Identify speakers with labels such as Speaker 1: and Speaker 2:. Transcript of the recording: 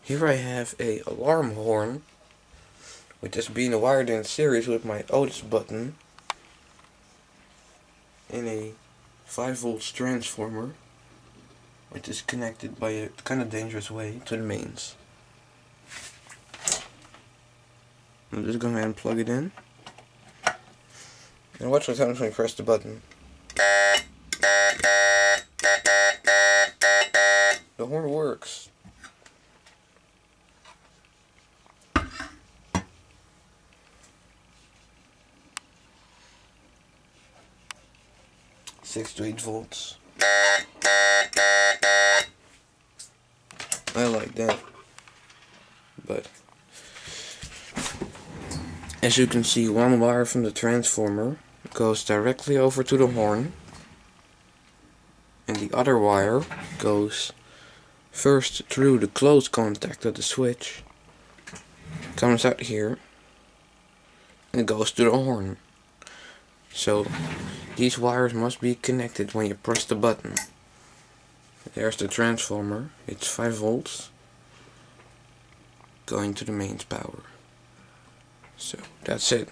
Speaker 1: Here I have a alarm horn, which is being wired in series with my Otis button in a 5-volt transformer, which is connected by a kind of dangerous way to the mains. I'm just going to plug it in, and watch what happens when you press the button. The horn works. Six to 8 volts. I like that. But as you can see, one wire from the transformer goes directly over to the horn, and the other wire goes first through the close contact of the switch, comes out here, and goes to the horn. So these wires must be connected when you press the button. There's the transformer. It's 5 volts going to the mains power. So that's it.